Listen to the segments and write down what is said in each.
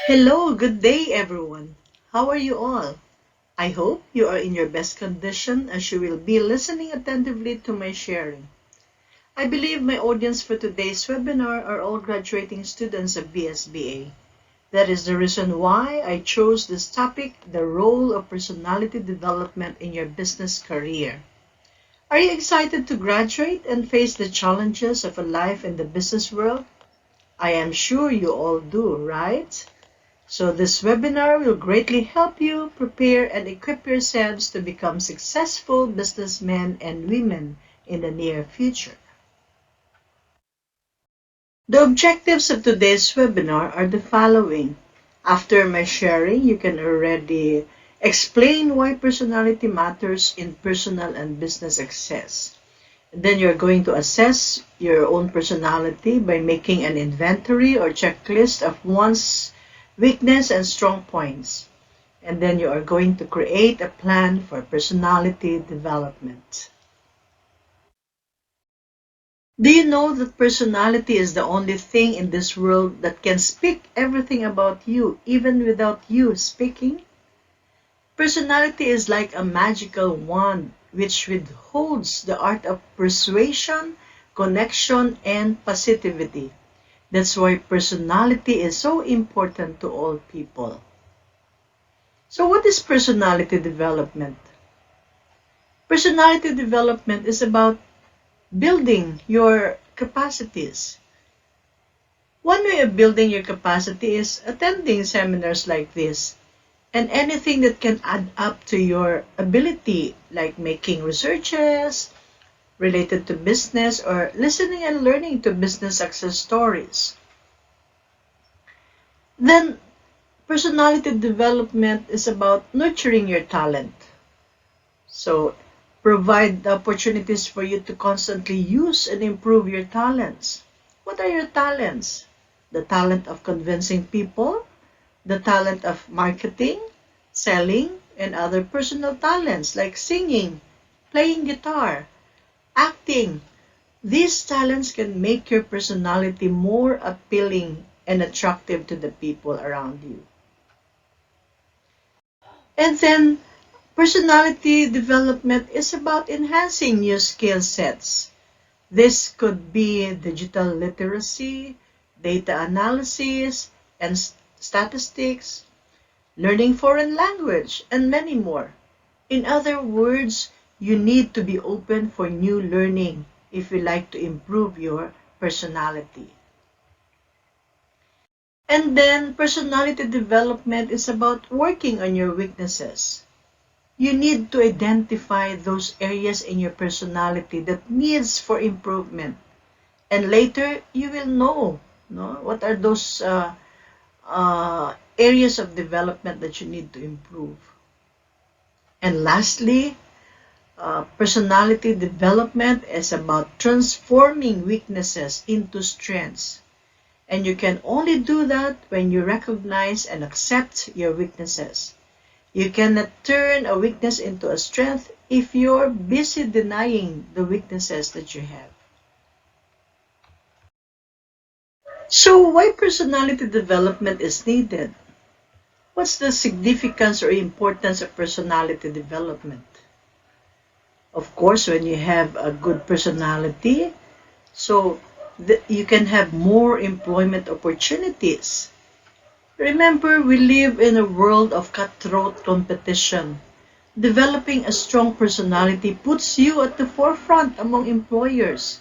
Hello, good day everyone. How are you all? I hope you are in your best condition as you will be listening attentively to my sharing. I believe my audience for today's webinar are all graduating students of BSBA. That is the reason why I chose this topic, the role of personality development in your business career. Are you excited to graduate and face the challenges of a life in the business world? I am sure you all do, right? So this webinar will greatly help you prepare and equip yourselves to become successful businessmen and women in the near future. The objectives of today's webinar are the following. After my sharing, you can already explain why personality matters in personal and business success. Then you're going to assess your own personality by making an inventory or checklist of one's weakness and strong points. And then you are going to create a plan for personality development. Do you know that personality is the only thing in this world that can speak everything about you, even without you speaking? Personality is like a magical wand which withholds the art of persuasion, connection, and positivity. That's why personality is so important to all people. So what is personality development? Personality development is about building your capacities. One way of building your capacity is attending seminars like this and anything that can add up to your ability, like making researches related to business or listening and learning to business success stories. Then personality development is about nurturing your talent. So provide the opportunities for you to constantly use and improve your talents. What are your talents? The talent of convincing people, the talent of marketing, selling, and other personal talents like singing, playing guitar, acting. These talents can make your personality more appealing and attractive to the people around you. And then personality development is about enhancing new skill sets. This could be digital literacy, data analysis, and statistics, learning foreign language, and many more. In other words, you need to be open for new learning if you like to improve your personality. And then personality development is about working on your weaknesses. You need to identify those areas in your personality that needs for improvement. And later, you will know, no, what are those areas of development that you need to improve. And lastly, personality development is about transforming weaknesses into strengths. And you can only do that when you recognize and accept your weaknesses. You cannot turn a weakness into a strength if you're busy denying the weaknesses that you have. So why personality development is needed? What's the significance or importance of personality development? Of course, when you have a good personality, so you can have more employment opportunities. Remember, we live in a world of cutthroat competition. Developing a strong personality puts you at the forefront among employers.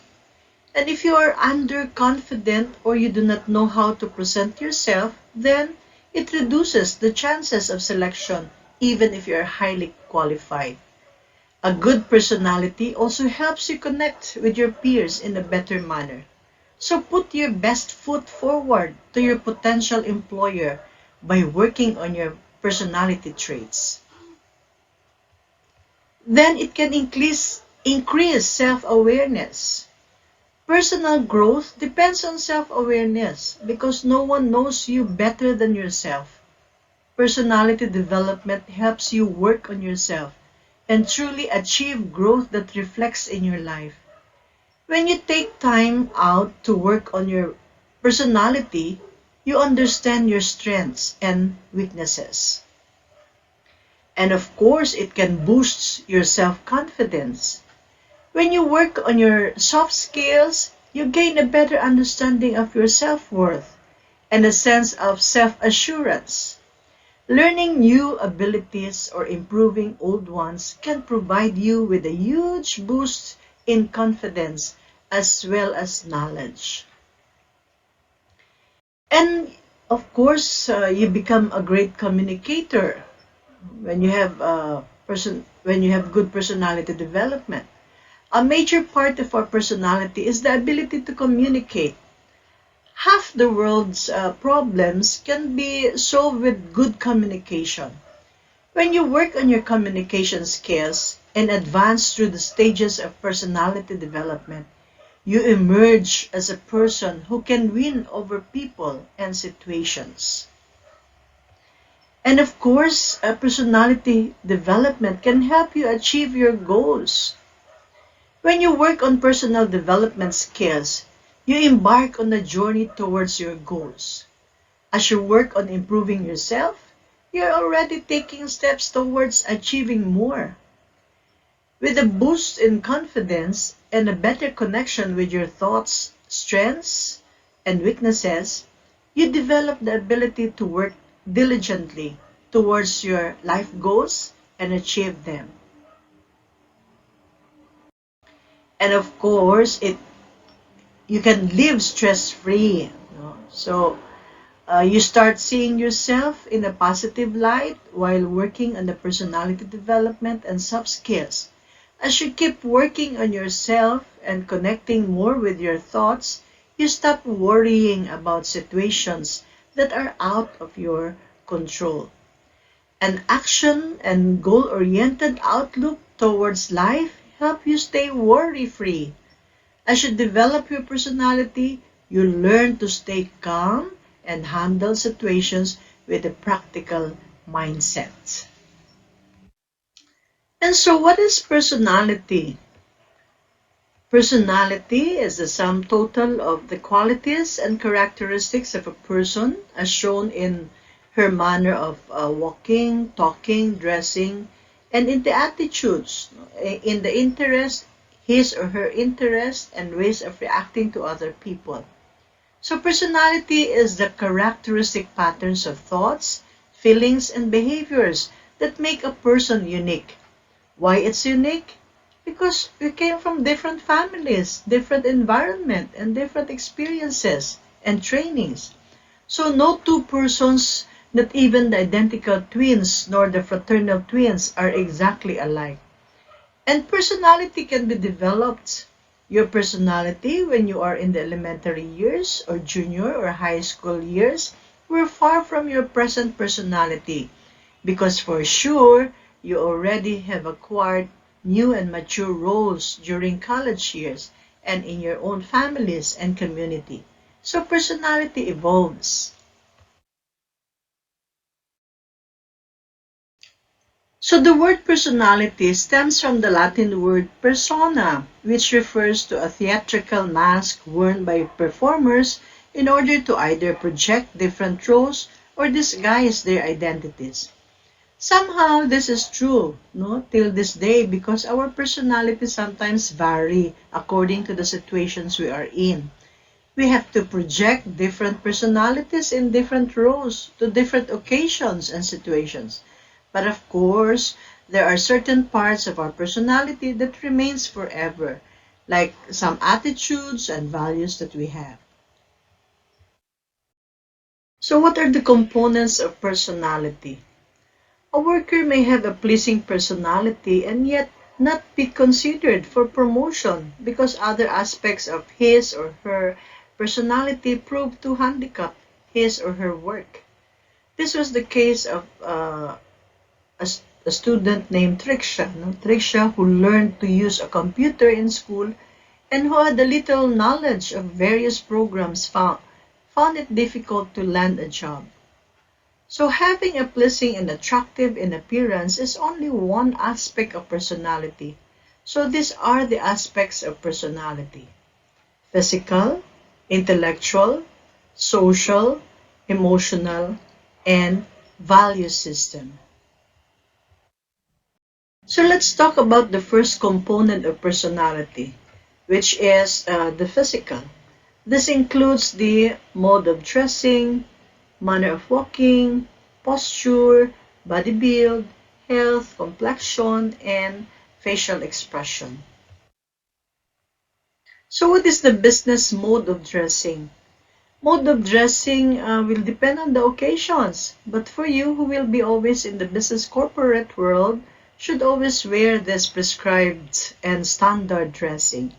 And if you are underconfident or you do not know how to present yourself, then it reduces the chances of selection, even if you are highly qualified. A good personality also helps you connect with your peers in a better manner. So put your best foot forward to your potential employer by working on your personality traits. Then it can increase self-awareness. Personal growth depends on self-awareness because no one knows you better than yourself. Personality development helps you work on yourself and truly achieve growth that reflects in your life. When you take time out to work on your personality, You understand your strengths and weaknesses. And of course, it can boost your self-confidence. When you work on your soft skills, you gain a better understanding of your self-worth and a sense of self-assurance. Learning new abilities or improving old ones can provide you with a huge boost in confidence as well as knowledge. And of course, you become a great communicator when you have good personality development. A major part of our personality is the ability to communicate. Half the world's problems can be solved with good communication. When you work on your communication skills and advance through the stages of personality development, you emerge as a person who can win over people and situations. And of course, personality development can help you achieve your goals. When you work on personal development skills, you embark on a journey towards your goals. As you work on improving yourself, you're already taking steps towards achieving more. With a boost in confidence and a better connection with your thoughts, strengths, and weaknesses, you develop the ability to work diligently towards your life goals and achieve them. And of course, you can live stress-free. So you start seeing yourself in a positive light while working on the personality development and soft skills. As you keep working on yourself and connecting more with your thoughts, you stop worrying about situations that are out of your control. An action and goal-oriented outlook towards life help you stay worry-free. As you develop your personality, you learn to stay calm and handle situations with a practical mindset. And so what is personality? Personality is the sum total of the qualities and characteristics of a person as shown in her manner of walking, talking, dressing, and in the attitudes, in the interest, his or her interest, and ways of reacting to other people. So personality is the characteristic patterns of thoughts, feelings, and behaviors that make a person unique. Why it's unique? Because we came from different families, different environment, and different experiences and trainings. So no two persons, not even the identical twins nor the fraternal twins, are exactly alike. And personality can be developed. Your personality when you are in the elementary years or junior or high school years were far from your present personality because for sure you already have acquired new and mature roles during college years and in your own families and community. So personality evolves. So the word personality stems from the Latin word persona, which refers to a theatrical mask worn by performers in order to either project different roles or disguise their identities. Somehow this is true, no, till this day because our personalities sometimes vary according to the situations we are in. We have to project different personalities in different roles to different occasions and situations. But of course, there are certain parts of our personality that remains forever, like some attitudes and values that we have. So what are the components of personality? A worker may have a pleasing personality and yet not be considered for promotion because other aspects of his or her personality prove to handicap his or her work. This was the case of a student named Triksha. Triksha, who learned to use a computer in school and who had a little knowledge of various programs, found it difficult to land a job. So having a pleasing and attractive in appearance is only one aspect of personality. So these are the aspects of personality: physical, intellectual, social, emotional, and value system. So let's talk about the first component of personality, which is the physical. This includes the mode of dressing, manner of walking, posture, body build, health, complexion, and facial expression. So what is the business mode of dressing? Mode of dressing will depend on the occasions, but for you who will be always in the business corporate world, should always wear this prescribed and standard dressing.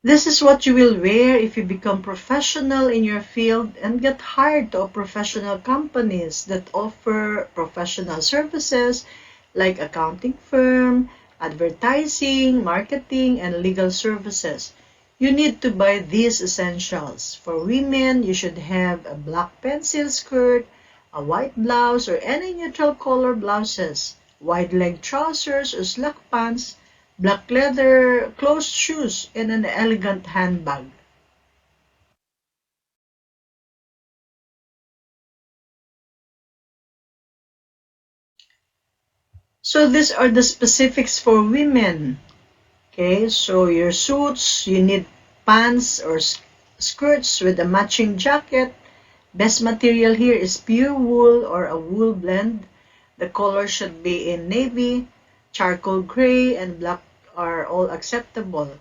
This is what you will wear if you become professional in your field and get hired to professional companies that offer professional services like accounting firm, advertising, marketing, and legal services. You need to buy these essentials. For women, you should have a black pencil skirt, a white blouse, or any neutral color blouses, wide leg trousers or slack pants, black leather closed shoes, and an elegant handbag. So these are the specifics for women. Okay, so your suits, you need pants or skirts with a matching jacket. Best material here is pure wool or a wool blend. The color should be in navy, charcoal gray, and black are all acceptable.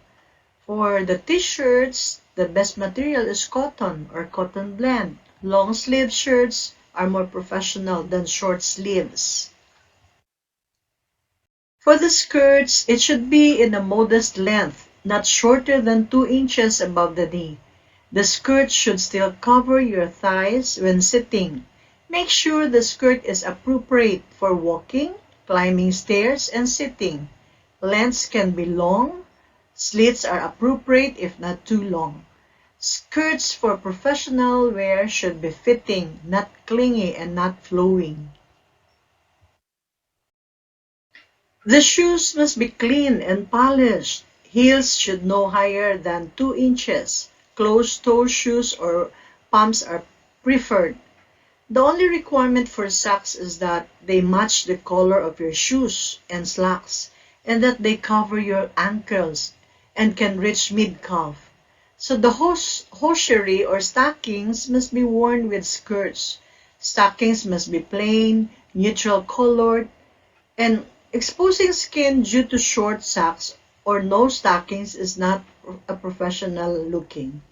For the t-shirts, the best material is cotton or cotton blend. Long sleeve shirts are more professional than short sleeves. For the skirts, it should be in a modest length, not shorter than 2 inches above the knee. The skirt should still cover your thighs when sitting. Make sure the skirt is appropriate for walking, climbing stairs, and sitting. Lengths can be long. Slits are appropriate if not too long. Skirts for professional wear should be fitting, not clingy and not flowing. The shoes must be clean and polished. Heels should no higher than 2 inches. Closed-toe shoes or pumps are preferred. The only requirement for socks is that they match the color of your shoes and slacks, and that they cover your ankles and can reach mid-calf. So the hosiery or stockings must be worn with skirts. Stockings must be plain, neutral colored, and exposing skin due to short socks or no stockings is not a professional looking.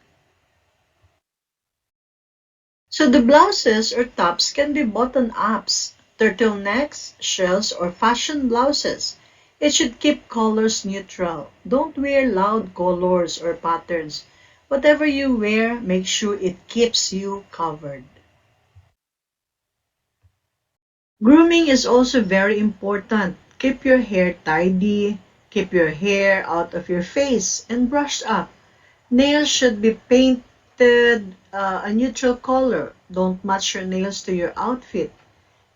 So the blouses or tops can be button-ups, turtlenecks, shells, or fashion blouses. It should keep colors neutral. Don't wear loud colors or patterns. Whatever you wear, make sure it keeps you covered. Grooming is also very important. Keep your hair tidy, keep your hair out of your face, and brushed up. Nails should be painted a neutral color. Don't match your nails to your outfit.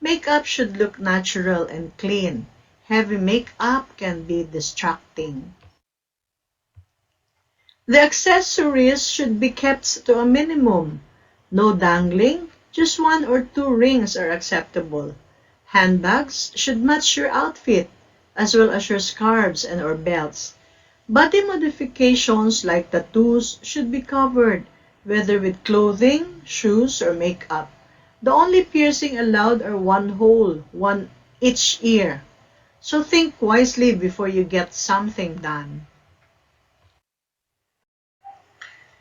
Makeup should look natural and clean. Heavy makeup can be distracting. The accessories should be kept to a minimum. No dangling, just 1 or 2 rings are acceptable. Handbags should match your outfit, as well as your scarves and or belts. Body modifications like tattoos should be covered, whether with clothing, shoes, or makeup. The only piercing allowed are one hole, one each ear. So think wisely before you get something done.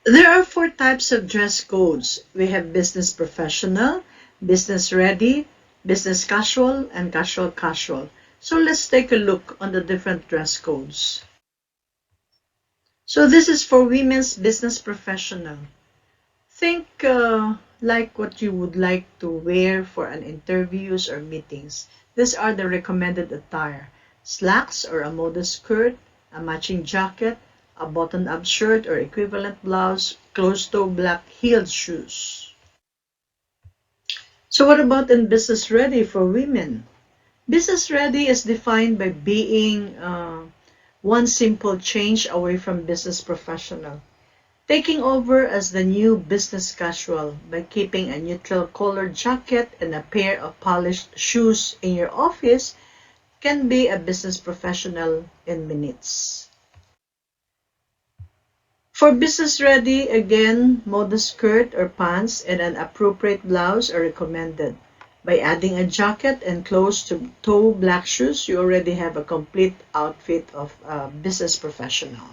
There are 4 types of dress codes. We have business professional, business ready, business casual, and casual casual. So let's take a look on the different dress codes. So this is for women's business professional. Think like what you would like to wear for an interviews or meetings. These are the recommended attire. Slacks or a modest skirt, a matching jacket, a button-up shirt or equivalent blouse, closed-toe black heeled shoes. So what about in business ready for women? Business ready is defined by being one simple change away from business professional. Taking over as the new business casual by keeping a neutral colored jacket and a pair of polished shoes in your office can be a business professional in minutes. For business ready, again, modest skirt or pants and an appropriate blouse are recommended. By adding a jacket and closed-toe black shoes, you already have a complete outfit of a business professional.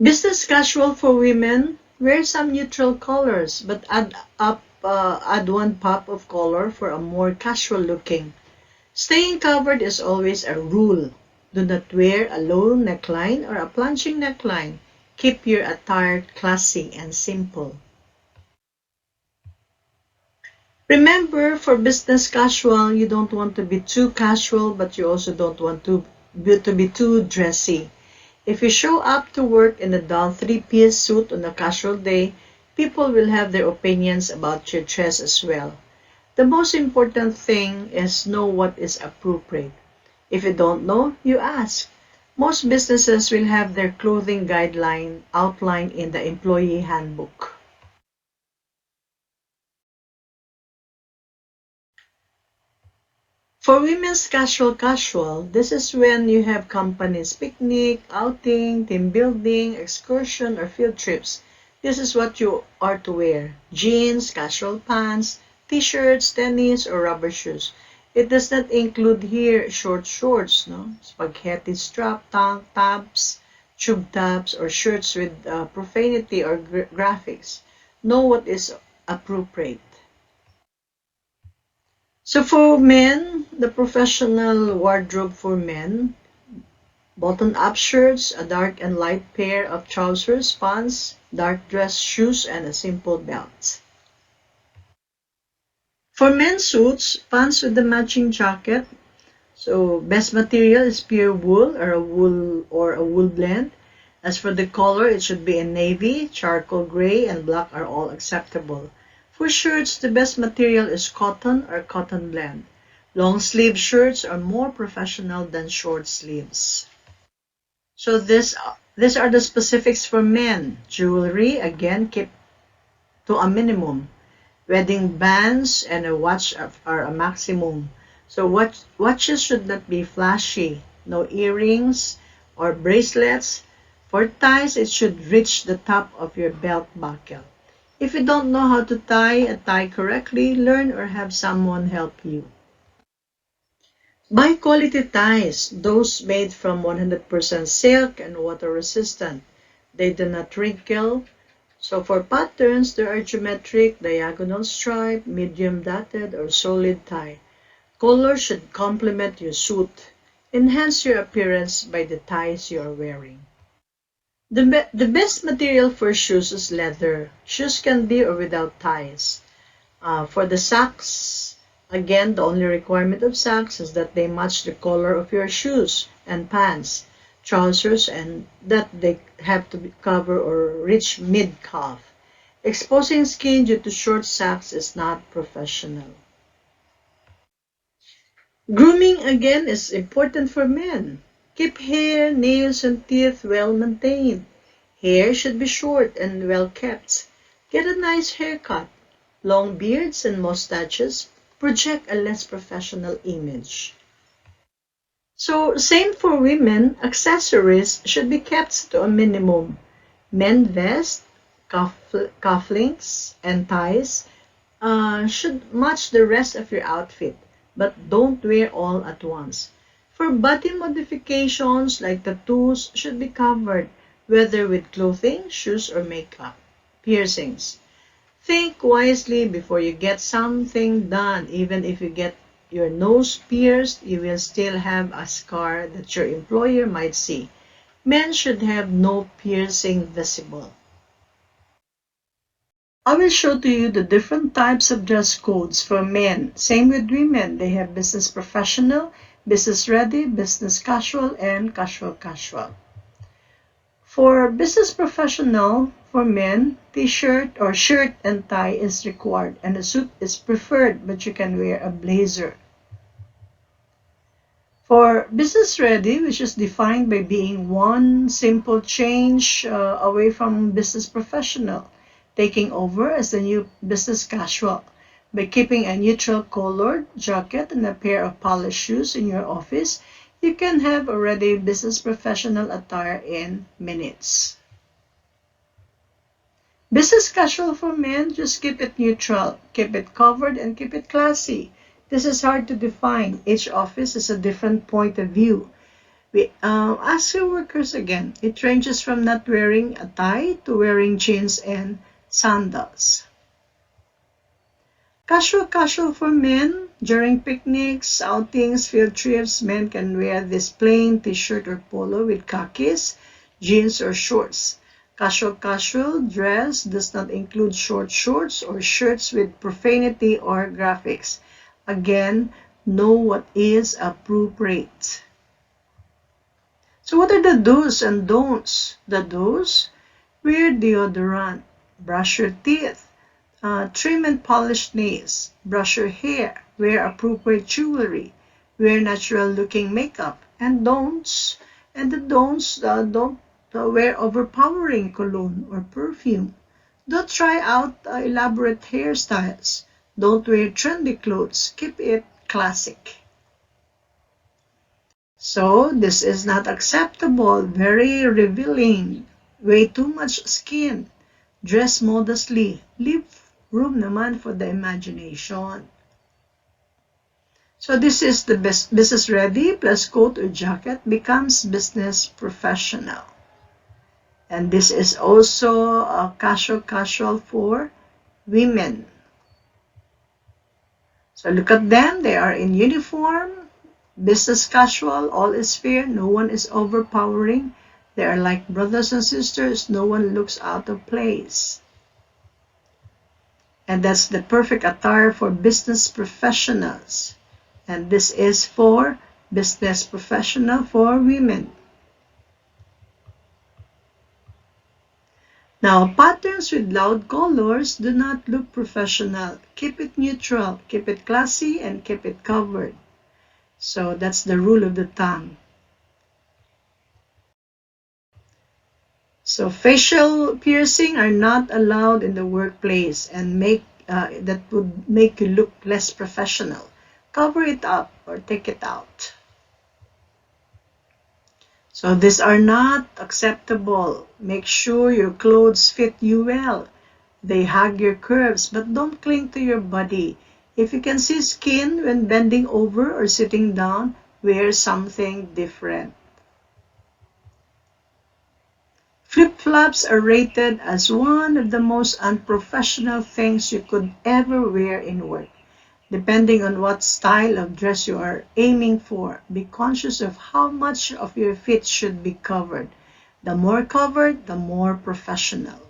Business casual for women, wear some neutral colors but add one pop of color for a more casual looking. Staying covered is always a rule. Do not wear a low neckline or a plunging neckline. Keep your attire classy and simple. Remember, for business casual, you don't want to be too casual, but you also don't want to be too dressy. If you show up to work in a dull three-piece suit on a casual day, people will have their opinions about your dress as well. The most important thing is know what is appropriate. If you don't know, you ask. Most businesses will have their clothing guideline outlined in the employee handbook. For women's casual, this is when you have companies picnic, outing, team building, excursion, or field trips. This is what you are to wear. Jeans, casual pants, t-shirts, tennis, or rubber shoes. It does not include here short shorts, no? Spaghetti strap tank tops, tube tops, or shirts with profanity or graphics. Know what is appropriate. So for men, the professional wardrobe for men, button-up shirts, a dark and light pair of trousers, pants, dark dress shoes, and a simple belt. For men's suits, pants with the matching jacket. So best material is pure wool or a wool blend. As for the color, it should be in navy, charcoal gray, and black are all acceptable. For shirts, the best material is cotton or cotton blend. Long sleeve shirts are more professional than short sleeves. So these are the specifics for men. Jewelry, again, keep to a minimum. Wedding bands and a watch are a maximum. So watches should not be flashy. No earrings or bracelets. For ties, it should reach the top of your belt buckle. If you don't know how to tie a tie correctly, learn or have someone help you. Buy quality ties, those made from 100% silk and water resistant. They do not wrinkle. So for patterns, there are geometric, diagonal stripe, medium dotted, or solid tie. Color should complement your suit. Enhance your appearance by the ties you are wearing. The best material for shoes is leather. Shoes can be or without ties. For the socks, again, the only requirement of socks is that they match the color of your shoes and pants, trousers, and that they have to cover or reach mid-calf. Exposing skin due to short socks is not professional. Grooming, again, is important for men. Keep hair, nails, and teeth well maintained. Hair should be short and well kept. Get a nice haircut. Long beards and mustaches project a less professional image. So, same for women, accessories should be kept to a minimum. Men vest, cufflinks, and ties should match the rest of your outfit, but don't wear all at once. For body modifications like tattoos should be covered, whether with clothing, shoes, or makeup. Piercings. Think wisely before you get something done. Even if you get your nose pierced, you will still have a scar that your employer might see. Men should have no piercing visible. I will show to you the different types of dress codes for men. Same with women. They have business professional, business ready, business casual, and casual casual. For business professional, for men, t-shirt or shirt and tie is required and a suit is preferred, but you can wear a blazer. For business ready, which is defined by being one simple change away from business professional, taking over as the new business casual. By keeping a neutral colored jacket and a pair of polished shoes in your office, you can have already business professional attire in minutes. Business casual for men, just keep it neutral, keep it covered, and keep it classy. This is hard to define. Each office is a different point of view. Ask your workers again. It ranges from not wearing a tie to wearing jeans and sandals. Casual for men. During picnics, outings, field trips, men can wear this plain t-shirt or polo with khakis, jeans or shorts. Casual dress does not include short shorts or shirts with profanity or graphics. Again, know what is appropriate. So what are the do's and don'ts? The do's: wear deodorant, brush your teeth, trim and polish nails, brush your hair, wear appropriate jewelry, wear natural looking makeup. And don'ts, don't wear overpowering cologne or perfume. Don't try out elaborate hairstyles. Don't wear trendy clothes. Keep it classic. So this is not acceptable. Very revealing. Way too much skin. Dress modestly. Leave room naman for the imagination. So this is the business ready plus coat or jacket becomes business professional. And this is also a casual for women. So look at them. They are in uniform, business casual, all is fair, no one is overpowering. They are like brothers and sisters, no one looks out of place. And that's the perfect attire for business professionals. And this is for business professional for women. Now, patterns with loud colors do not look professional. Keep it neutral, keep it classy, and keep it covered. So that's the rule of the thumb. So facial piercing are not allowed in the workplace and that would make you look less professional. Cover it up or take it out. So these are not acceptable. Make sure your clothes fit you well. They hug your curves, but don't cling to your body. If you can see skin when bending over or sitting down, wear something different. Flip-flops are rated as one of the most unprofessional things you could ever wear in work. Depending on what style of dress you are aiming for, be conscious of how much of your feet should be covered. The more covered, the more professional.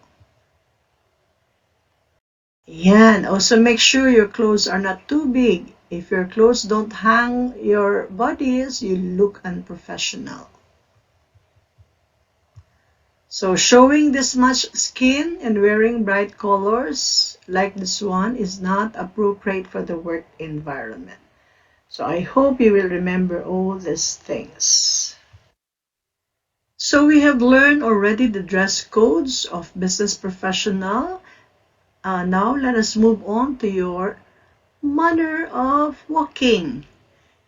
Yan. Also make sure your clothes are not too big. If your clothes don't hang your bodies, you look unprofessional. So showing this much skin and wearing bright colors like this one is not appropriate for the work environment. So I hope you will remember all these things. So we have learned already the dress codes of business professional. Now let us move on to your manner of walking.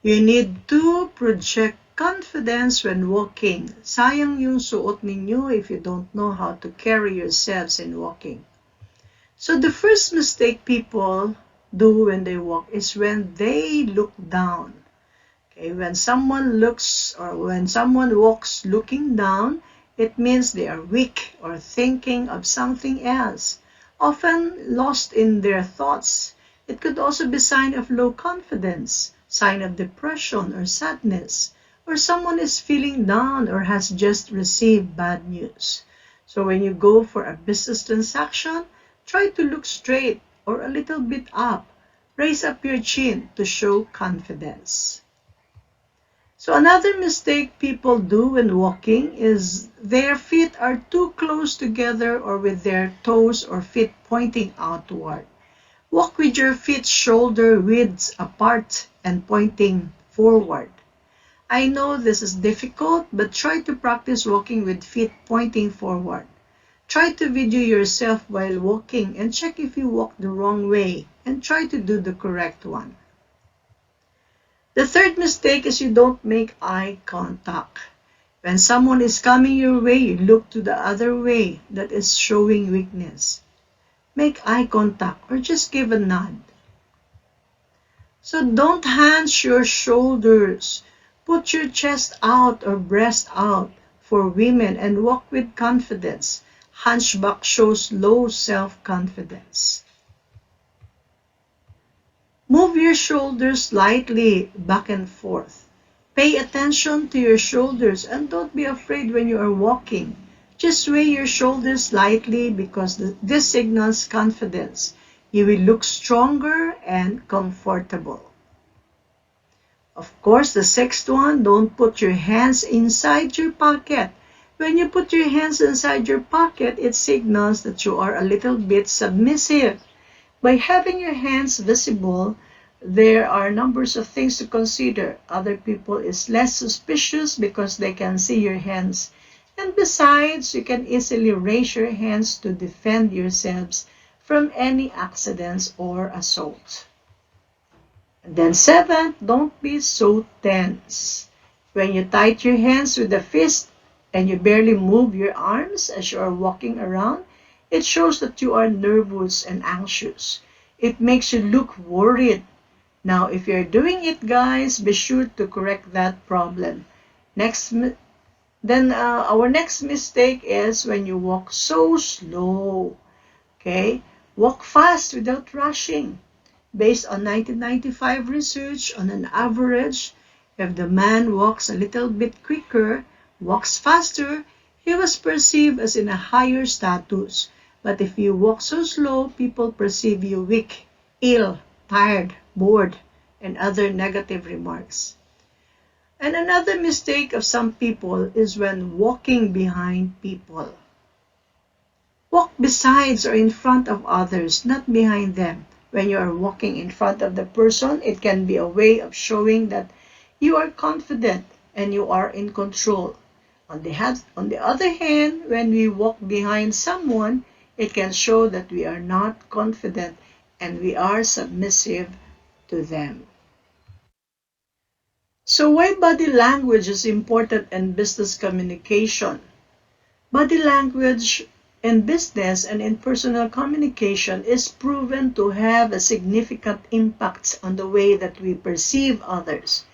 You need to project confidence when walking. Sayang yung suot ninyo if you don't know how to carry yourselves in walking. So the first mistake people do when they walk is when they look down. Okay, when someone walks looking down, it means they are weak or thinking of something else, often lost in their thoughts. It could also be a sign of low confidence, sign of depression or sadness, or someone is feeling down or has just received bad news. So when you go for a business transaction, try to look straight or a little bit up. Raise up your chin to show confidence. So another mistake people do when walking is their feet are too close together or with their toes or feet pointing outward. Walk with your feet shoulder widths apart and pointing forward. I know this is difficult, but try to practice walking with feet pointing forward. Try to video yourself while walking and check if you walk the wrong way and try to do the correct one. The third mistake is you don't make eye contact. When someone is coming your way, you look to the other way. That is showing weakness. Make eye contact or just give a nod. So don't hunch your shoulders. Put your chest out or breast out for women and walk with confidence. Hunchback shows low self-confidence. Move your shoulders slightly back and forth. Pay attention to your shoulders and don't be afraid when you are walking. Just sway your shoulders slightly because this signals confidence. You will look stronger and comfortable. Of course, the sixth one, don't put your hands inside your pocket. When you put your hands inside your pocket, it signals that you are a little bit submissive. By having your hands visible, there are numbers of things to consider. Other people is less suspicious because they can see your hands. And besides, you can easily raise your hands to defend yourselves from any accidents or assault. And then seventh, don't be so tense. When you tight your hands with a fist and you barely move your arms as you are walking around, it shows that you are nervous and anxious. It makes you look worried. Now, if you're doing it, guys, be sure to correct that problem. Our next mistake is when you walk so slow. Okay? Walk fast without rushing. Based on 1995 research, on an average, if the man walks a little bit quicker, walks faster, he was perceived as in a higher status. But if you walk so slow, people perceive you weak, ill, tired, bored, and other negative remarks. And another mistake of some people is when walking behind people. Walk besides or in front of others, not behind them. When you are walking in front of the person, it can be a way of showing that you are confident and you are in control. On the other hand, when we walk behind someone, it can show that we are not confident and we are submissive to them. So why body language is important in business communication? Body language in business and in personal communication is proven to have a significant impact on the way that we perceive others.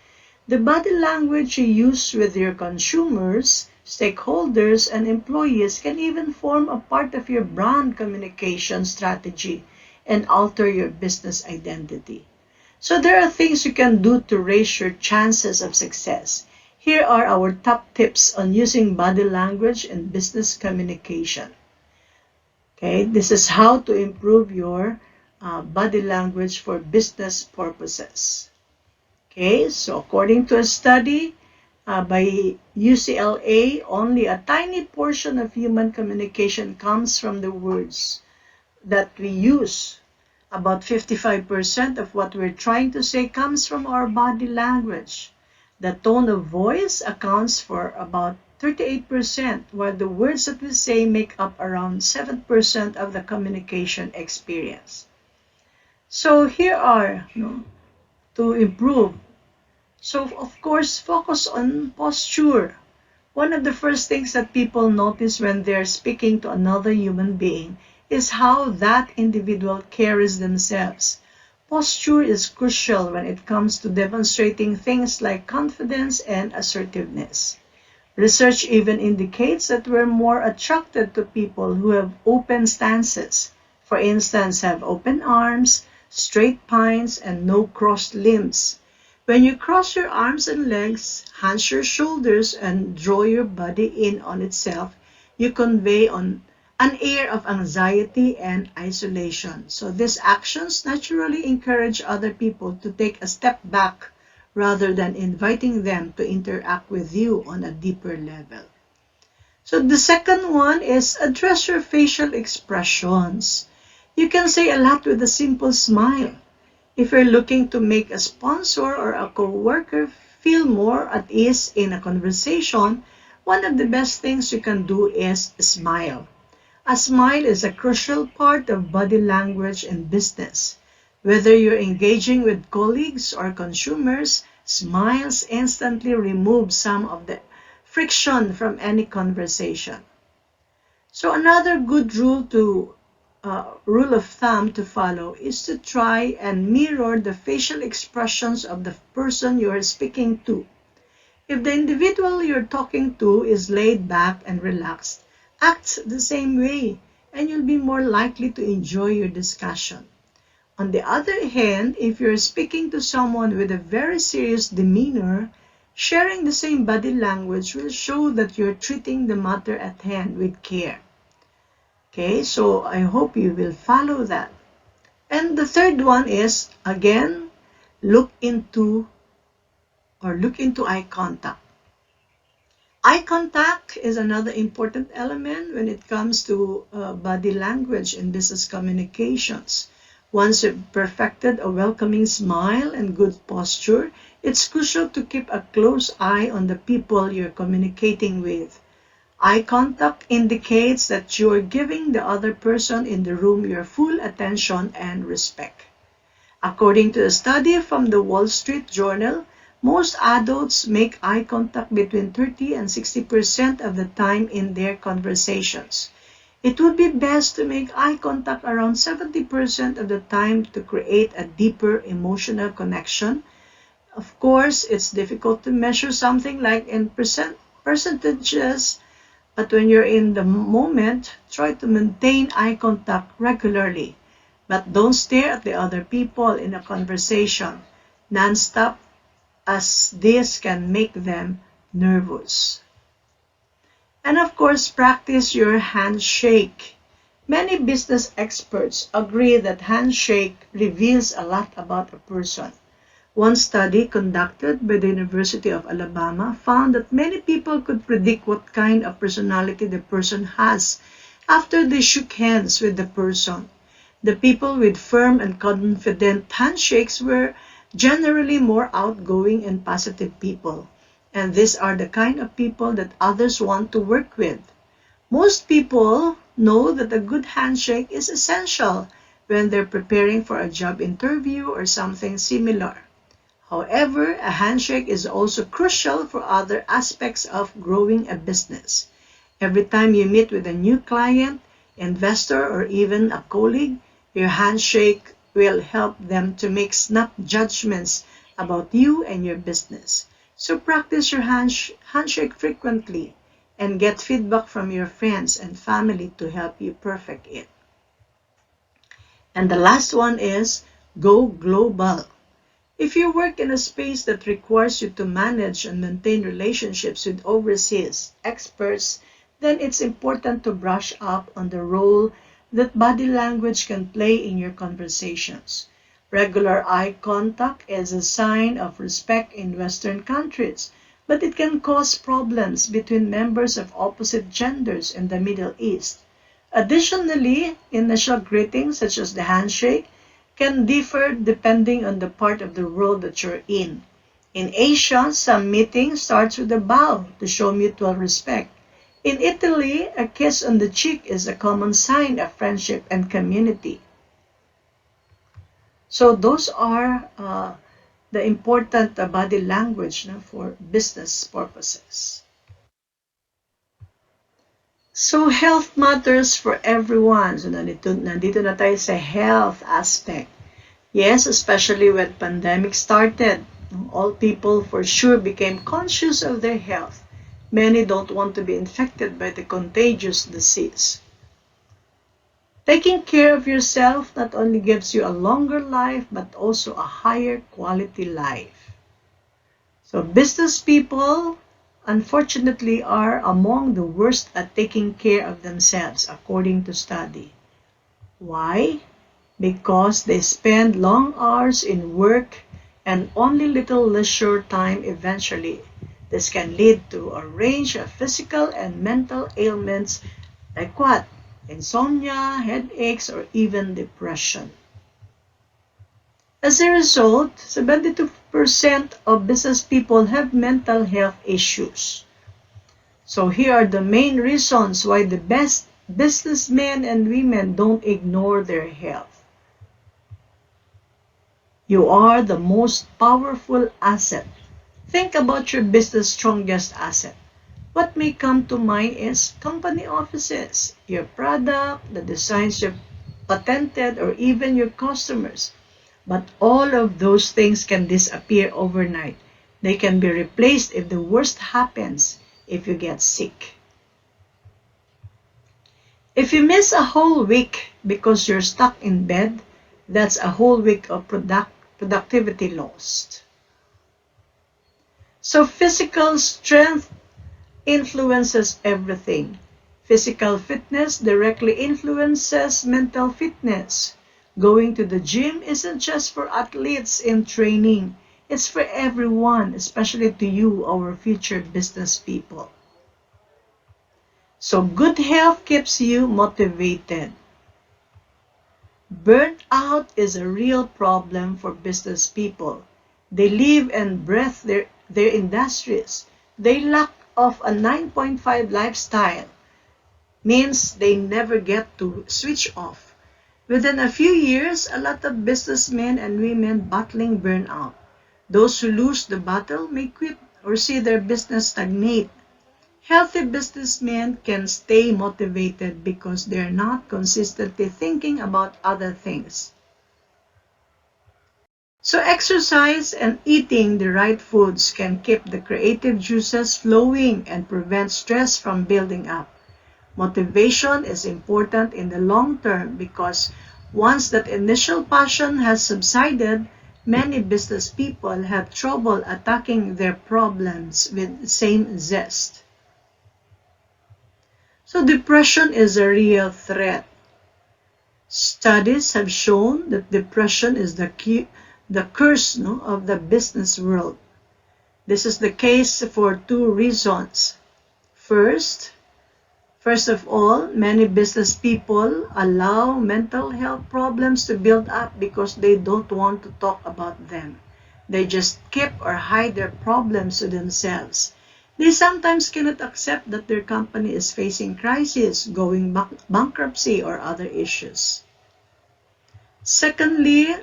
The body language you use with your consumers, stakeholders, and employees can even form a part of your brand communication strategy and alter your business identity. So there are things you can do to raise your chances of success. Here are our top tips on using body language in business communication. Okay, this is how to improve your body language for business purposes. Okay, so according to a study by UCLA, only a tiny portion of human communication comes from the words that we use. About 55% of what we're trying to say comes from our body language. The tone of voice accounts for about 38%, while the words that we say make up around 7% of the communication experience. So here are, to improve. So of course, focus on posture. One of the first things that people notice when they're speaking to another human being is how that individual carries themselves. Posture is crucial when it comes to demonstrating things like confidence and assertiveness. Research even indicates that we're more attracted to people who have open stances. For instance, have open arms, straight spines, and no crossed limbs. When you cross your arms and legs, hunch your shoulders, and draw your body in on itself, you convey an air of anxiety and isolation. So these actions naturally encourage other people to take a step back rather than inviting them to interact with you on a deeper level. So the second one is address your facial expressions. You can say a lot with a simple smile. If you're looking to make a sponsor or a co-worker feel more at ease in a conversation, one of the best things you can do is smile. A smile is a crucial part of body language in business. Whether you're engaging with colleagues or consumers, smiles instantly remove some of the friction from any conversation. So another good rule of thumb to follow is to try and mirror the facial expressions of the person you are speaking to. If the individual you're talking to is laid back and relaxed, act the same way, and you'll be more likely to enjoy your discussion. On the other hand, if you're speaking to someone with a very serious demeanor, sharing the same body language will show that you're treating the matter at hand with care. Okay, so I hope you will follow that. And the third one is, again, look into eye contact. Eye contact is another important element when it comes to body language in business communications. Once you've perfected a welcoming smile and good posture, it's crucial to keep a close eye on the people you're communicating with. Eye contact indicates that you are giving the other person in the room your full attention and respect. According to a study from the Wall Street Journal, most adults make eye contact between 30 and 60% of the time in their conversations. It would be best to make eye contact around 70% of the time to create a deeper emotional connection. Of course, it's difficult to measure something like in percentages, but when you're in the moment, try to maintain eye contact regularly. But don't stare at the other people in a conversation non-stop, as this can make them nervous. And of course, practice your handshake. Many business experts agree that handshake reveals a lot about a person. One study conducted by the University of Alabama found that many people could predict what kind of personality the person has after they shook hands with the person. The people with firm and confident handshakes were generally more outgoing and positive people, and these are the kind of people that others want to work with. Most people know that a good handshake is essential when they're preparing for a job interview or something similar. However, a handshake is also crucial for other aspects of growing a business. Every time you meet with a new client, investor, or even a colleague, your handshake will help them to make snap judgments about you and your business. So practice your handshake frequently and get feedback from your friends and family to help you perfect it. And the last one is go global. If you work in a space that requires you to manage and maintain relationships with overseas experts, then it's important to brush up on the role that body language can play in your conversations. Regular eye contact is a sign of respect in Western countries, but it can cause problems between members of opposite genders in the Middle East. Additionally, initial greetings such as the handshake can differ depending on the part of the world that you're in. In Asia, some meeting starts with a bow to show mutual respect. In Italy, a kiss on the cheek is a common sign of friendship and community. So those are the important body language for business purposes. So health matters for everyone. So nandito na tayo sa health aspect. Yes, especially when pandemic started. All people for sure became conscious of their health. Many don't want to be infected by the contagious disease. Taking care of yourself not only gives you a longer life, but also a higher quality life. So business people, unfortunately, are among the worst at taking care of themselves, according to study. Why? Because they spend long hours in work and only little leisure time eventually. This can lead to a range of physical and mental ailments like what? Insomnia, headaches, or even depression. As a result, 50% of business people have mental health issues. So here are the main reasons why the best businessmen and women don't ignore their health. You are the most powerful asset. Think about your business' strongest asset. What may come to mind is company offices, your product, the designs you've patented, or even your customers. But all of those things can disappear overnight. They can be replaced if the worst happens, if you get sick. If you miss a whole week because you're stuck in bed, that's a whole week of productivity lost. So physical strength influences everything. Physical fitness directly influences mental fitness. Going to the gym isn't just for athletes in training. It's for everyone, especially to you, our future business people. So good health keeps you motivated. Burnout is a real problem for business people. They live and breathe their industries. They lack of a 9.5 lifestyle. Means they never get to switch off. Within a few years, a lot of businessmen and women battling burnout. Those who lose the battle may quit or see their business stagnate. Healthy businessmen can stay motivated because they're not consistently thinking about other things. So exercise and eating the right foods can keep the creative juices flowing and prevent stress from building up. Motivation is important in the long term because once that initial passion has subsided, many business people have trouble attacking their problems with the same zest. So depression is a real threat. Studies have shown that depression is the curse of the business world. This is the case for two reasons. First of all, many business people allow mental health problems to build up because they don't want to talk about them. They just keep or hide their problems to themselves. They sometimes cannot accept that their company is facing crisis, going bankruptcy, or other issues. Secondly,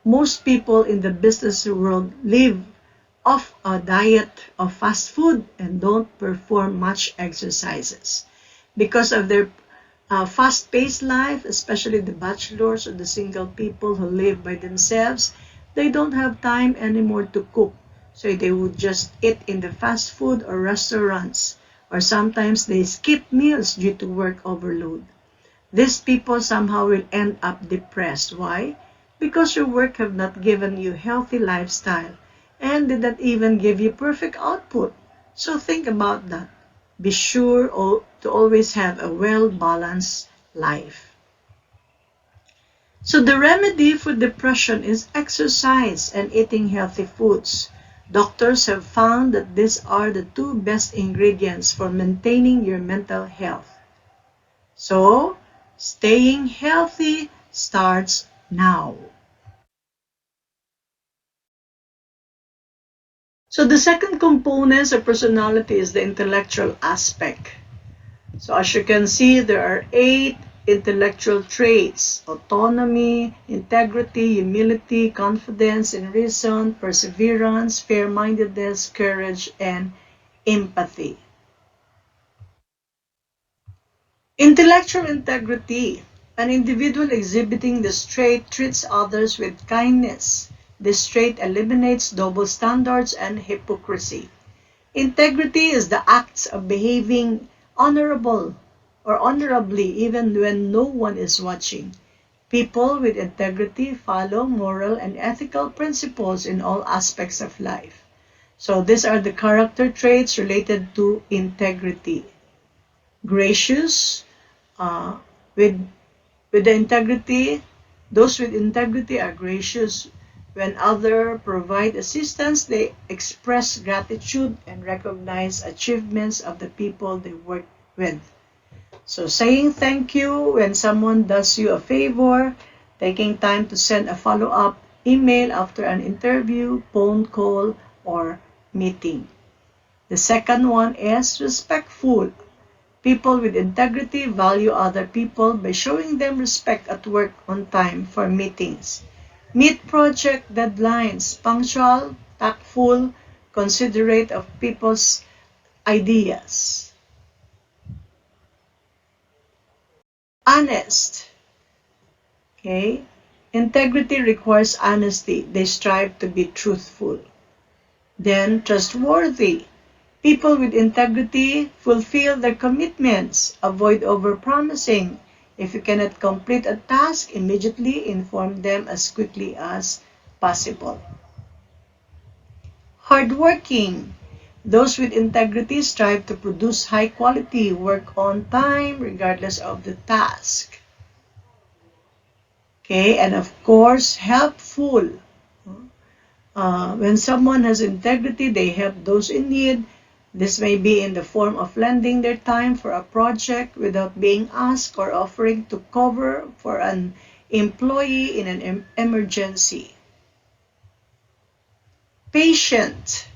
most people in the business world live off a diet of fast food and don't perform much exercises. Because of their fast-paced life, especially the bachelors or the single people who live by themselves, they don't have time anymore to cook. So they would just eat in the fast food or restaurants, or sometimes they skip meals due to work overload. These people somehow will end up depressed. Why? Because your work have not given you healthy lifestyle and did not even give you perfect output. So think about that. Be sure to always have a well-balanced life. So the remedy for depression is exercise and eating healthy foods. Doctors have found that these are the two best ingredients for maintaining your mental health. So, staying healthy starts now. So the second component of personality is the intellectual aspect. So as you can see, there are 8 intellectual traits: autonomy, integrity, humility, confidence in reason, perseverance, fair-mindedness, courage, and empathy. Intellectual integrity. An individual exhibiting this trait treats others with kindness. This trait eliminates double standards and hypocrisy. Integrity is the act of behaving honorably even when no one is watching. People with integrity follow moral and ethical principles in all aspects of life. So these are the character traits related to integrity. Gracious, with the integrity, those with integrity are gracious. When others provide assistance, they express gratitude and recognize achievements of the people they work with. So saying thank you when someone does you a favor, taking time to send a follow-up email after an interview, phone call, or meeting. The second one is respectful. People with integrity value other people by showing them respect at work, on time for meetings. Meet project deadlines, punctual, tactful, considerate of people's ideas. Honest. Okay? Integrity requires honesty. They strive to be truthful. Then, trustworthy. People with integrity fulfill their commitments. Avoid overpromising. If you cannot complete a task, immediately inform them as quickly as possible. Hardworking. Those with integrity strive to produce high quality work on time regardless of the task. Okay, and of course, helpful. When someone has integrity, they help those in need. This may be in the form of lending their time for a project without being asked or offering to cover for an employee in an emergency. Patient.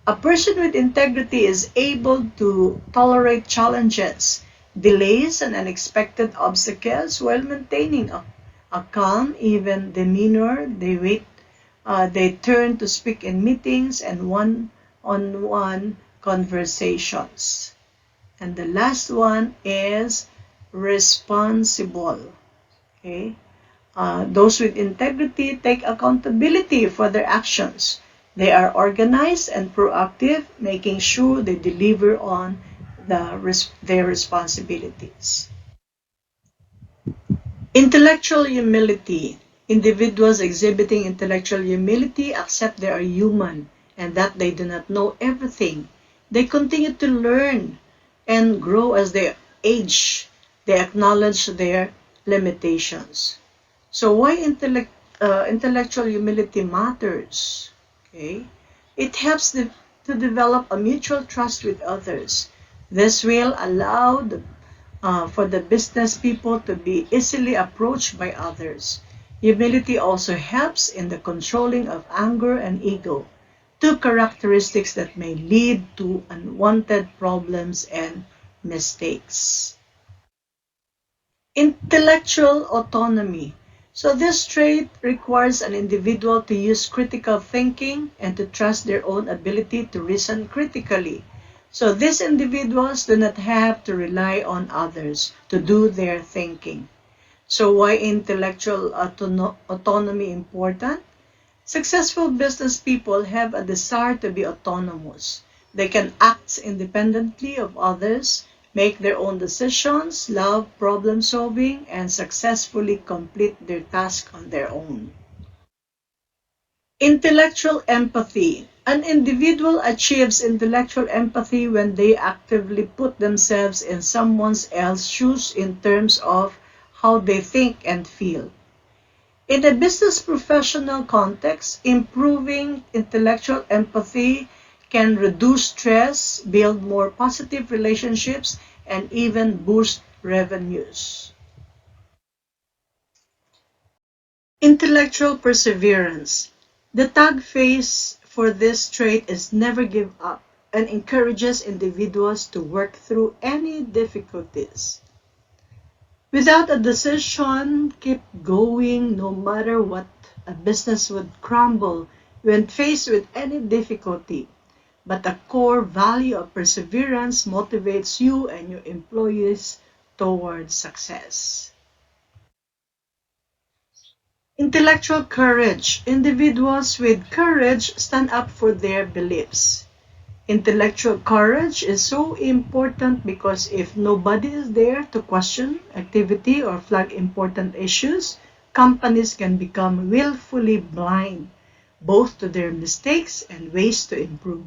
A person with integrity is able to tolerate challenges, delays, and unexpected obstacles while maintaining a calm, even demeanor. They turn to speak in meetings and one-on-one conversations. And the last one is responsible. Okay? Those with integrity take accountability for their actions. They are organized and proactive, making sure they deliver on their responsibilities. Intellectual humility. Individuals exhibiting intellectual humility accept they are human and that they do not know everything. They continue to learn and grow as they age. They acknowledge their limitations. So why intellectual humility matters? Okay? It helps to develop a mutual trust with others. This will allow for the business people to be easily approached by others. Humility also helps in the controlling of anger and ego, two characteristics that may lead to unwanted problems and mistakes. Intellectual autonomy. So this trait requires an individual to use critical thinking and to trust their own ability to reason critically. So these individuals do not have to rely on others to do their thinking. So why intellectual autonomy important? Successful business people have a desire to be autonomous. They can act independently of others, make their own decisions, love problem solving, and successfully complete their task on their own. Intellectual empathy. An individual achieves intellectual empathy when they actively put themselves in someone else's shoes in terms of how they think and feel. In a business professional context, improving intellectual empathy can reduce stress, build more positive relationships, and even boost revenues. Intellectual perseverance. The tag phrase for this trait is never give up and encourages individuals to work through any difficulties. Without a decision, keep going no matter what. A business would crumble when faced with any difficulty. But a core value of perseverance motivates you and your employees towards success. Intellectual courage. Individuals with courage stand up for their beliefs. Intellectual courage is so important because if nobody is there to question activity or flag important issues, companies can become willfully blind, both to their mistakes and ways to improve.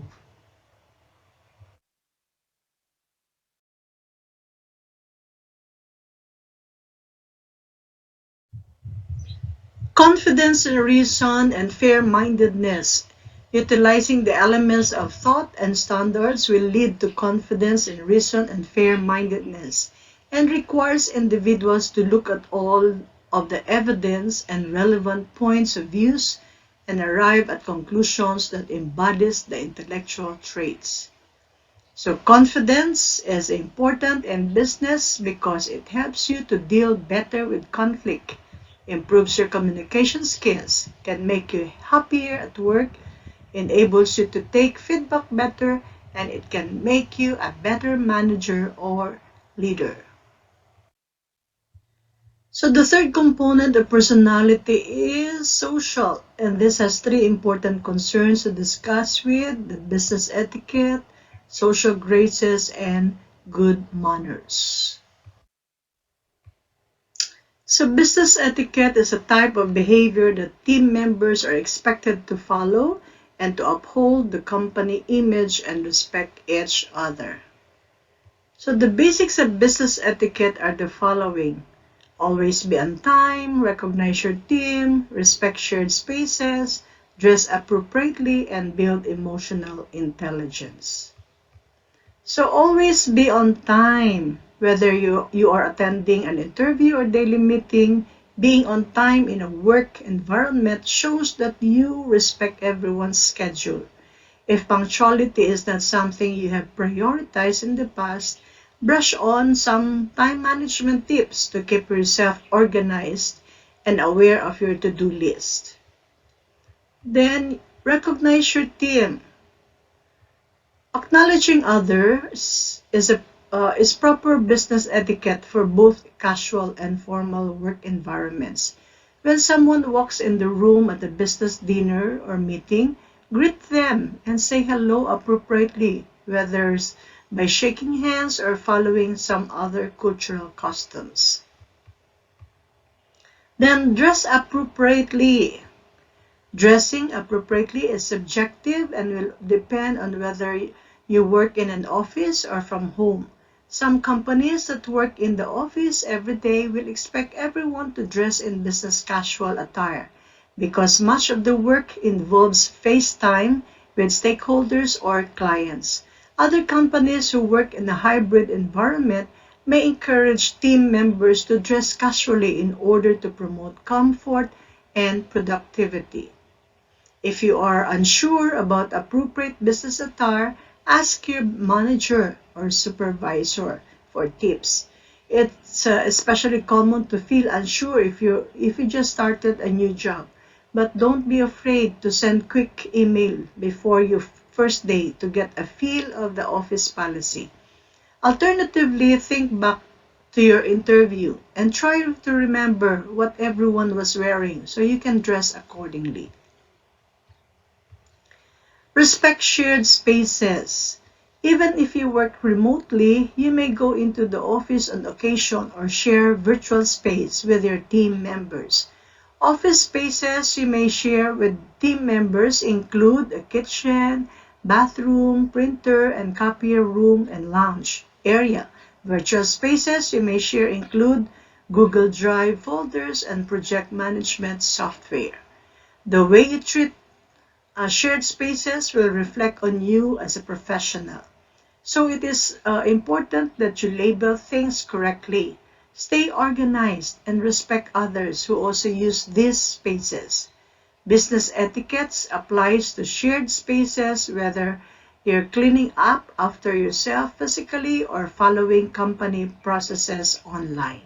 Confidence in reason and fair-mindedness. Utilizing the elements of thought and standards will lead to confidence in reason and fair-mindedness and requires individuals to look at all of the evidence and relevant points of views and arrive at conclusions that embodies the intellectual traits. So confidence is important in business because it helps you to deal better with conflict, improves your communication skills, can make you happier at work, enables you to take feedback better, and it can make you a better manager or leader. So the third component of personality is social, and this has three important concerns to discuss with the business etiquette, social graces, and good manners. So business etiquette is a type of behavior that team members are expected to follow and to uphold the company image and respect each other. So the basics of business etiquette are the following. Always be on time, recognize your team, respect shared spaces, dress appropriately, and build emotional intelligence. So always be on time. Whether you are attending an interview or daily meeting, being on time in a work environment shows that you respect everyone's schedule. If punctuality is not something you have prioritized in the past, brush on some time management tips to keep yourself organized and aware of your to-do list. Then, recognize your team. Acknowledging others is proper business etiquette for both casual and formal work environments. When someone walks in the room at a business dinner or meeting, greet them and say hello appropriately, whether by shaking hands or following some other cultural customs. Then dress appropriately. Dressing appropriately is subjective and will depend on whether you work in an office or from home. Some companies that work in the office every day will expect everyone to dress in business casual attire because much of the work involves face time with stakeholders or clients. Other companies who work in a hybrid environment may encourage team members to dress casually in order to promote comfort and productivity. If you are unsure about appropriate business attire, ask your manager or supervisor for tips. It's especially common to feel unsure if you just started a new job. But don't be afraid to send quick email before your first day to get a feel of the office policy. Alternatively, think back to your interview and try to remember what everyone was wearing so you can dress accordingly. Respect shared spaces. Even if you work remotely, you may go into the office on occasion or share virtual space with your team members. Office spaces you may share with team members include a kitchen, bathroom, printer and copier room, and lounge area. Virtual spaces you may share include Google Drive folders and project management software. The way you treat shared spaces will reflect on you as a professional. So it is important that you label things correctly. Stay organized and respect others who also use these spaces. Business etiquette applies to shared spaces whether you're cleaning up after yourself physically or following company processes online.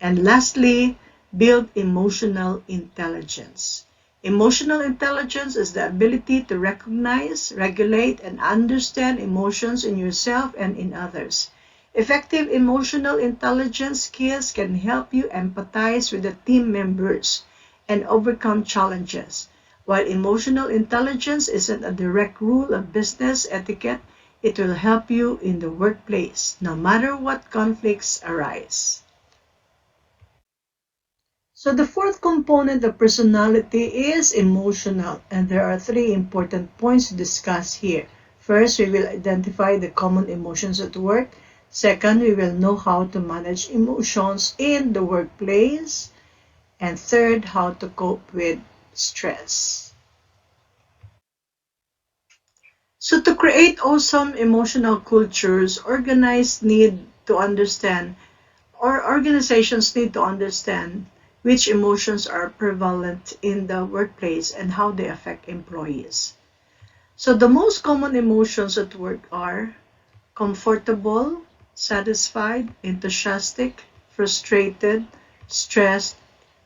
And lastly, build emotional intelligence. Emotional intelligence is the ability to recognize, regulate, and understand emotions in yourself and in others. Effective emotional intelligence skills can help you empathize with the team members and overcome challenges. While emotional intelligence isn't a direct rule of business etiquette, it will help you in the workplace, no matter what conflicts arise. So the fourth component of personality is emotional, and there are three important points to discuss here. First, we will identify the common emotions at work. Second, we will know how to manage emotions in the workplace. And third, how to cope with stress. So to create awesome emotional cultures, organizers need to understand or organizations need to understand which emotions are prevalent in the workplace and how they affect employees. So the most common emotions at work are comfortable, satisfied, enthusiastic, frustrated, stressed,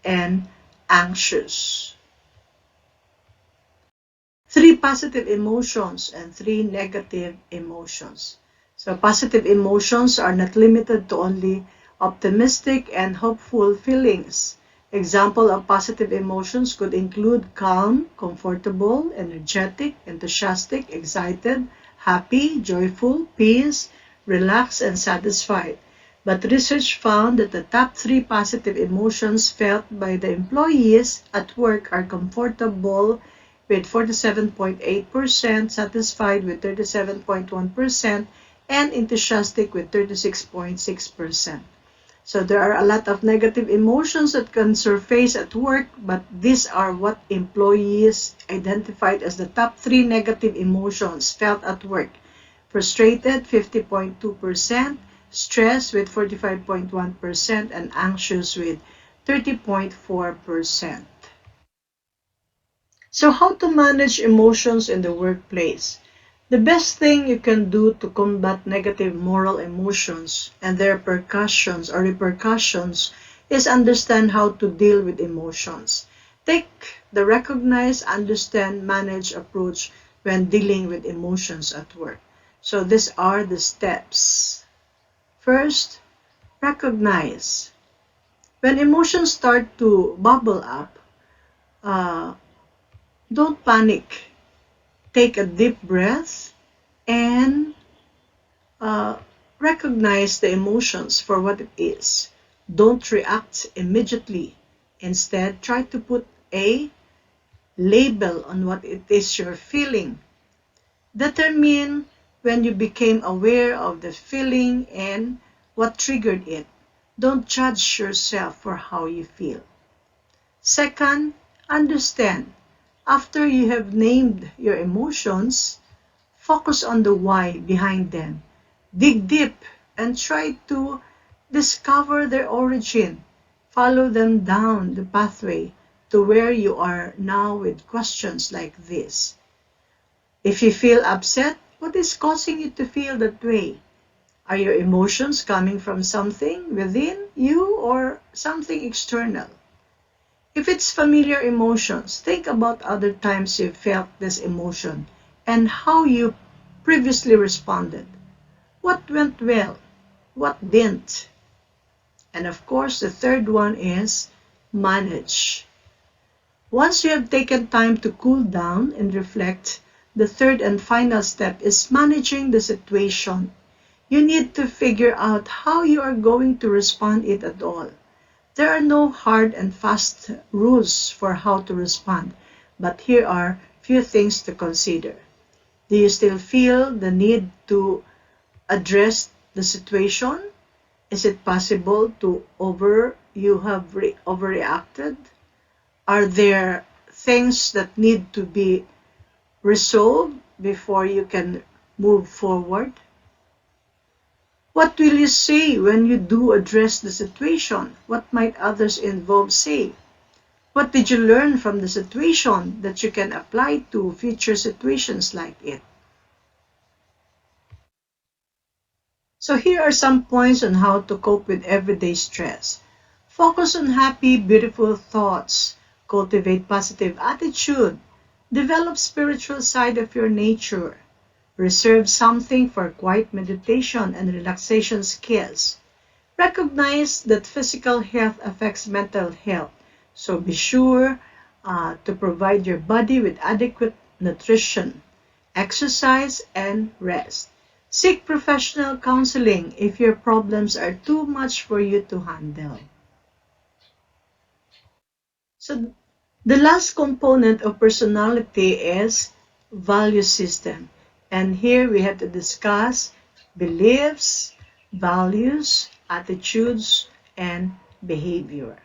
and anxious. 3 positive emotions and 3 negative emotions. So positive emotions are not limited to only optimistic and hopeful feelings. Example of positive emotions could include calm, comfortable, energetic, enthusiastic, excited, happy, joyful, peace, relaxed, and satisfied. But research found that the top 3 positive emotions felt by the employees at work are comfortable with 47.8%, satisfied with 37.1%, and enthusiastic with 36.6%. So there are a lot of negative emotions that can surface at work, but these are what employees identified as the top 3 negative emotions felt at work. Frustrated, 50.2%, stress with 45.1%, and anxious with 30.4%. So how to manage emotions in the workplace? The best thing you can do to combat negative moral emotions and their repercussions is understand how to deal with emotions. Take the recognize, understand, manage approach when dealing with emotions at work. So these are the steps. First, recognize. When emotions start to bubble up, uh, don't panic. Take a deep breath and uh, recognize the emotions for what it is. Don't react immediately. Instead, try to put a label on what it is you're feeling. Determine when you became aware of the feeling and what triggered it. Don't judge yourself for how you feel. Second, understand. After you have named your emotions, focus on the why behind them. Dig deep and try to discover their origin. Follow them down the pathway to where you are now with questions like this. If you feel upset, what is causing you to feel that way? Are your emotions coming from something within you or something external? If it's familiar emotions, think about other times you felt this emotion and how you previously responded. What went well? What didn't? And of course, the third one is manage. Once you have taken time to cool down and reflect, the third and final step is managing the situation. You need to figure out how you are going to respond it at all. There are no hard and fast rules for how to respond, but here are few things to consider. Do you still feel the need to address the situation? Is it possible to overreacted? Are there things that need to be resolved before you can move forward? What will you say when you do address the situation? What might others involved say? What did you learn from the situation that you can apply to future situations like it? So here are some points on how to cope with everyday stress. Focus on happy, beautiful thoughts. Cultivate positive attitude. Develop spiritual side of your nature. Reserve something for quiet meditation and relaxation skills. Recognize that physical health affects mental health. So be sure to provide your body with adequate nutrition, exercise, and rest. Seek professional counseling if your problems are too much for you to handle. So the last component of personality is value system. And here we have to discuss beliefs, values, attitudes, and behavior.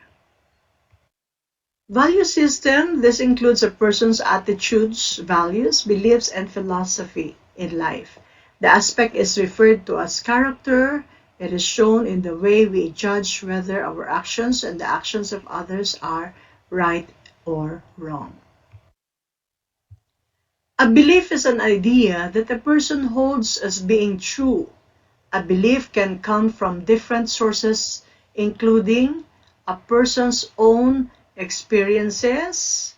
Value system, this includes a person's attitudes, values, beliefs, and philosophy in life. The aspect is referred to as character, It is shown in the way we judge whether our actions and the actions of others are right or wrong. A belief is an idea that a person holds as being true. A belief can come from different sources, including a person's own experiences,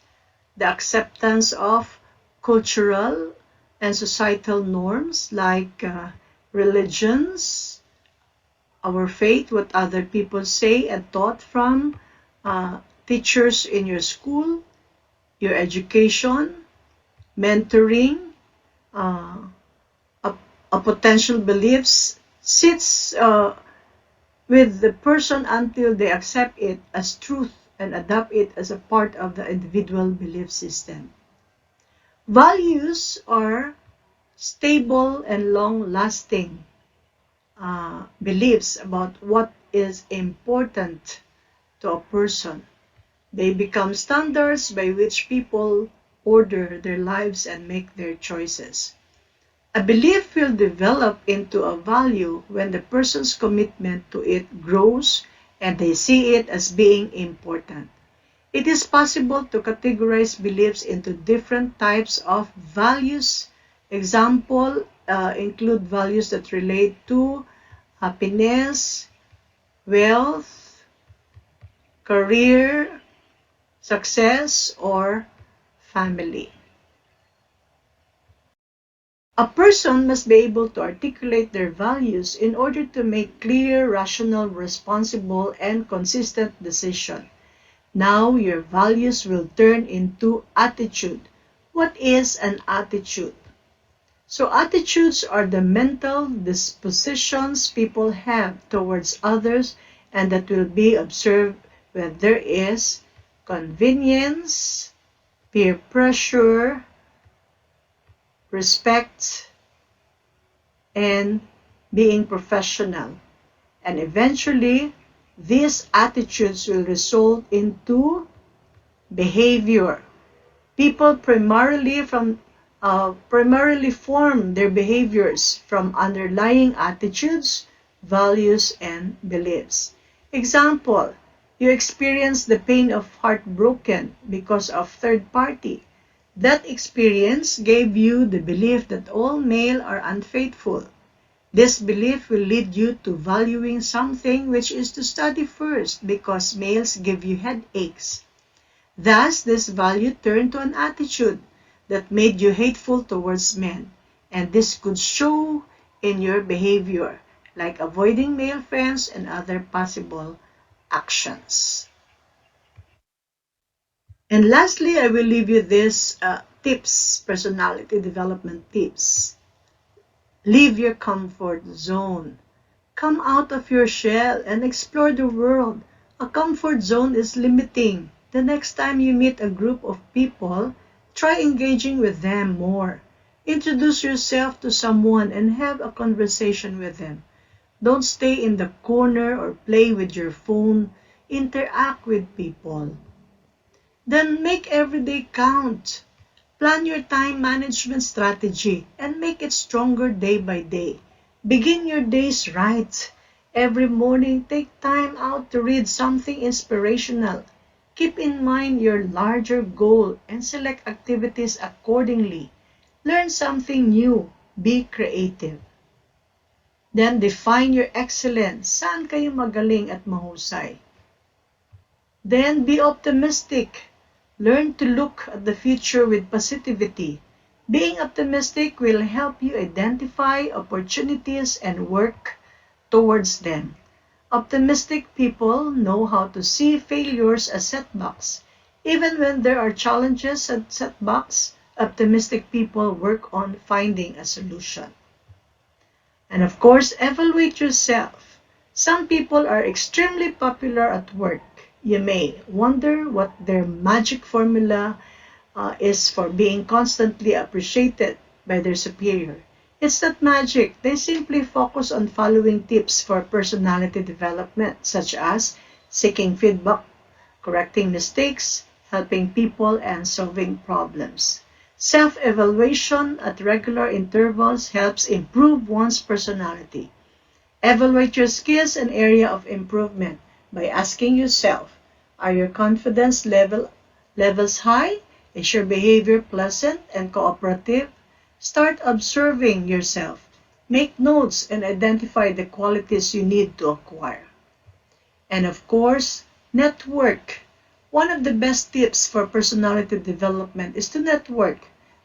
the acceptance of cultural and societal norms like religions, our faith, what other people say and taught from teachers in your school, your education, mentoring, uh, a potential beliefs sits with the person until they accept it as truth and adopt it as a part of the individual belief system. Values are stable and long-lasting beliefs about what is important to a person. They become standards by which people order their lives and make their choices. A belief will develop into a value when the person's commitment to it grows and they see it as being important. It is possible to categorize beliefs into different types of values. Example include values that relate to happiness, wealth, career, success, or family. A person must be able to articulate their values in order to make clear, rational, responsible, and consistent decisions. Now your values will turn into attitude. What is an attitude? So attitudes are the mental dispositions people have towards others and that will be observed when there is convenience, peer pressure, respect, and being professional. And eventually, these attitudes will result into behavior. People primarily form their behaviors from underlying attitudes, values, and beliefs. Example, you experience the pain of heartbroken because of third party. That experience gave you the belief that all male are unfaithful. This belief will lead you to valuing something which is to study first because males give you headaches. Thus, this value turned to an attitude that made you hateful towards men, and this could show in your behavior, like avoiding male friends and other possible actions. And lastly, I will leave you this tips, personality development tips. Leave your comfort zone. Come out of your shell and explore the world. A comfort zone is limiting. The next time you meet a group of people, try engaging with them more. Introduce yourself to someone and have a conversation with them. Don't stay in the corner or play with your phone. Interact with people. Then make every day count. Plan your time management strategy and make it stronger day by day. Begin your days right. Every morning, take time out to read something inspirational. Keep in mind your larger goal and select activities accordingly. Learn something new. Be creative. Then define your excellence. Saan kayo magaling at mahusay? Then be optimistic. Learn to look at the future with positivity. Being optimistic will help you identify opportunities and work towards them. Optimistic people know how to see failures as setbacks. Even when there are challenges and setbacks, optimistic people work on finding a solution. And of course, evaluate yourself. Some people are extremely popular at work. You may wonder what their magic formula is for being constantly appreciated by their superior. It's not magic. They simply focus on following tips for personality development, such as seeking feedback, correcting mistakes, helping people, and solving problems. Self-evaluation at regular intervals helps improve one's personality. Evaluate your skills and area of improvement by asking yourself, are your confidence levels high? Is your behavior pleasant and cooperative? Start observing yourself. Make notes and identify the qualities you need to acquire. And of course, network. One of the best tips for personality development is to network.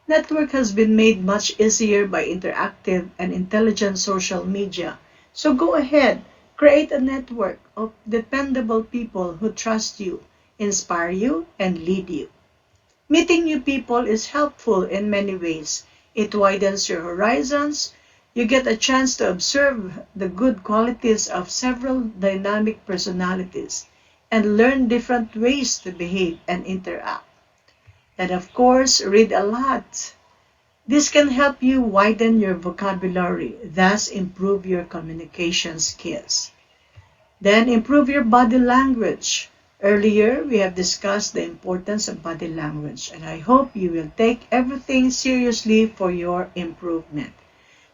Network has been made much easier by interactive and intelligent social media. So go ahead, create a network of dependable people who trust you, inspire you, and lead you. Meeting new people is helpful in many ways. It widens your horizons. You get a chance to observe the good qualities of several dynamic personalities and learn different ways to behave and interact. And of course, read a lot. This can help you widen your vocabulary, thus improve your communication skills. Then improve your body language. Earlier, we have discussed the importance of body language, and I hope you will take everything seriously for your improvement.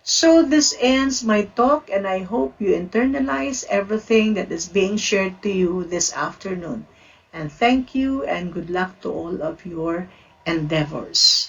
So this ends my talk, and I hope you internalize everything that is being shared to you this afternoon. And thank you and good luck to all of your endeavors.